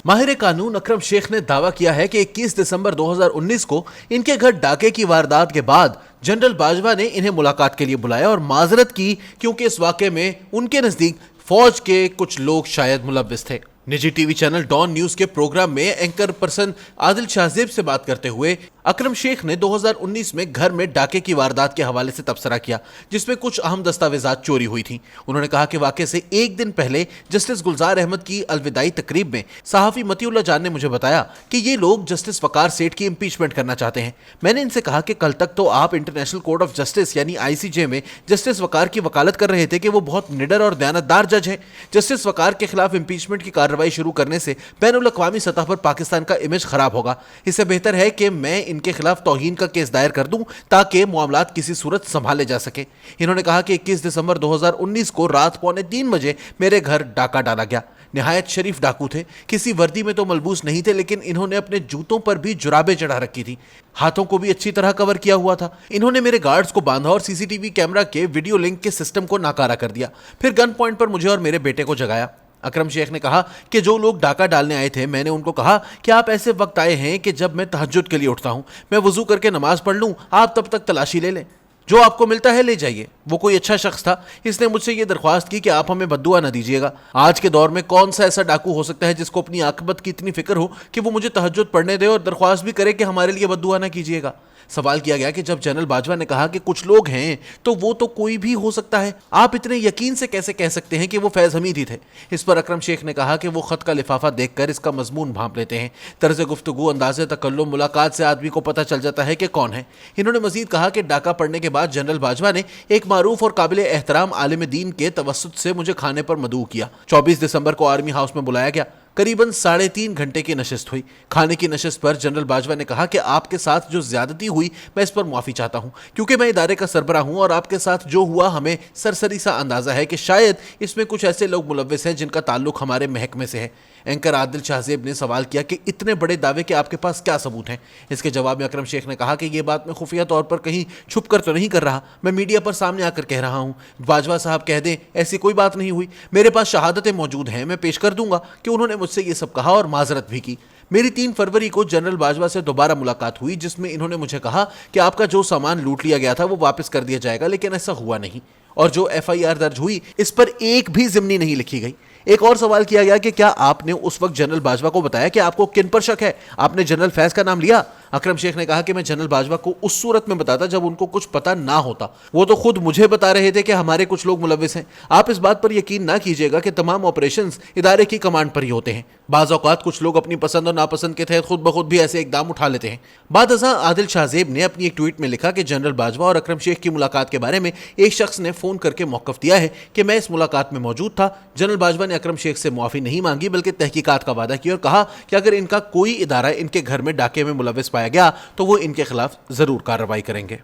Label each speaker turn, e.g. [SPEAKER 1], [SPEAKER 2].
[SPEAKER 1] माहिर कानून अकरम शेख ने दावा किया है कि 21 दिसंबर 2019 को इनके घर डाके की वारदात के बाद जनरल बाजवा ने इन्हें मुलाकात के लिए बुलाया और माजरत की क्योंकि इस वाकये में उनके नजदीक फौज के कुछ लोग शायद मुलव्विस थे। निजी टीवी चैनल डॉन न्यूज के प्रोग्राम में एंकर पर्सन आदिल शाहजेब से बात करते हुए अकरम शेख ने 2019 में घर में डाके की वारदात के हवाले से तबसरा किया जिसमें कुछ अहम दस्तावेजात चोरी हुई थी। उन्होंने कहा कि वाकये से एक दिन पहले जस्टिस गुलजार अहमद की अलविदाई तकरीब में सहाफी मतीउल्लाह जान ने मुझे बताया कि ये लोग जस्टिस वकार सेठ की इम्पीचमेंट करना चाहते हैं। मैंने इनसे कहा कि कल तक तो आप इंटरनेशनल कोर्ट ऑफ जस्टिस यानी ICJ में जस्टिस वकार की वकालत कर रहे थे कि वो बहुत निडर और दयानतदार जज है। जस्टिस वकार के खिलाफ इम्पीचमेंट की कार्रवाई शुरू करने से बैनुल अक़वामी सतह पर पाकिस्तान का इमेज खराब होगा। इससे बेहतर है कि मैं इनके खिलाफ तौहीन का केस दायर कर दूं ताकि मामलात किसी सूरत संभाले जा सके। इन्होंने कहा कि 21 दिसंबर 2019 को रात 2:45 बजे मेरे घर डाका डाला गया। निहायत शरीफ डाकू थे, किसी वर्दी में तो मलबूस नहीं थे, लेकिन इन्होंने अपने जूतों पर भी जुराबें चढ़ा रखी थी। हाथों को भी अच्छी तरह कवर किया हुआ था। इन्होंने मेरे गार्ड्स को बांधा और CCTV कैमरा के वीडियो लिंक के सिस्टम को नाकारा कर दिया। फिर गन पॉइंट पर मुझे और मेरे बेटे को जगाया। अकरम शेख ने कहा कि जो लोग डाका डालने आए थे, मैंने उनको कहा कि आप ऐसे वक्त आए हैं कि जब मैं तहज्जुद के लिए उठता हूं, मैं वजू करके नमाज पढ़ लूं, आप तब तक तलाशी ले लें, जो आपको मिलता है ले जाइए। वो कोई अच्छा शख्स था, इसने मुझसे ये दरख्वास्त की कि आप हमें बद्दुआ ना दीजिएगा। आज के दौर में कौन सा ऐसा डाकू हो सकता है जिसको अपनी आखिरत की इतनी फिक्र हो कि वो मुझे तहज्जुद पढ़ने दे और दरख्वास्त भी करे कि हमारे लिए बद्दुआ ना कीजिएगा। सवाल किया गया कि जब जनरल बाजवा ने कहा कि कुछ लोग हैं तो वो तो कोई भी हो सकता है, आप इतने यकीन से कैसे कह सकते हैं कि वो फैज हमीद ही थे। इस पर अकरम शेख ने कहा कि वो खत का लिफाफा देखकर इसका मजमून भांप लेते हैं। तर्ज गुफ्तगू, अंदाज़े तकल्लुम, मुलाकात से आदमी को पता चल जाता है कि कौन है। इन्होंने मजीद कहा कि डाका पड़ने के बाद जनरल बाजवा ने एक मारूफ और काबिल एहतराम आलिम दीन के तवस्सुत से मुझे खाने पर मदऊ किया। 24 दिसंबर को आर्मी हाउस में बुलाया गया। करीबन 3.5 घंटे की नशिस्त हुई। खाने की नशिस्त पर जनरल बाजवा ने कहा कि आपके साथ जो ज्यादती हुई मैं इस पर माफी चाहता हूं, क्योंकि मैं इदारे का सरबराह हूं और आपके साथ जो हुआ हमें सरसरी सा अंदाजा है कि शायद इसमें कुछ ऐसे लोग मुलव्विस हैं जिनका ताल्लुक हमारे महकमे से है। एंकर आदिल शाहजेब ने सवाल किया कि इतने बड़े दावे के आपके पास क्या सबूत हैं। इसके जवाब में अकरम शेख ने कहा कि यह बात मैं खुफिया तौर पर कहीं छुप कर तो नहीं कर रहा, मैं मीडिया पर सामने आकर कह रहा हूं। बाजवा साहब कह दें ऐसी कोई बात नहीं हुई, मेरे पास शहादतें मौजूद हैं, मैं पेश कर दूंगा कि उन्होंने मुझसे ये सब कहा और माजरत भी की। मेरी 3 फरवरी को जनरल बाजवा से दोबारा मुलाकात हुई जिसमें इन्होंने मुझे कहा कि आपका जो सामान लूट लिया गया था वो वापस कर दिया जाएगा, लेकिन ऐसा हुआ नहीं और जो FIR दर्ज हुई इस पर एक भी जिम्नी नहीं लिखी गई। एक और सवाल किया गया कि क्या आपने उस वक्त जनरल बाजवा को बताया कि आपको किन पर शक है, आपने जनरल फैज का नाम लिया? अकरम शेख ने कहा कि मैं जनरल बाजवा को उस सूरत में बताता जब उनको कुछ पता ना होता। वो तो खुद मुझे बता रहे थे कि हमारे कुछ लोग मुलव्विस हैं। आप इस बात पर यकीन ना कीजिएगा कि तमाम ऑपरेशंस इदारे की कमांड पर ही होते हैं। बाज़ औक़ात कुछ लोग अपनी पसंद और नापसंद के तहत खुद ब खुद भी ऐसे इकदाम उठा लेते हैं। बाद अज़ां आदिल शाहजेब ने अपनी एक ट्वीट में लिखा कि जनरल बाजवा और अकरम शेख की मुलाकात के बारे में एक शख्स ने फ़ोन करके मौक़िफ़ दिया है कि मैं इस मुलाकात में मौजूद था। जनरल बाजवा ने अकरम शेख से मुआफ़ी नहीं मांगी बल्कि तहकीकात का वादा किया और कहा कि अगर इनका कोई इदारा इनके घर में डाके में मुलव्विस पाया गया तो वो इनके खिलाफ ज़रूर कार्रवाई करेंगे।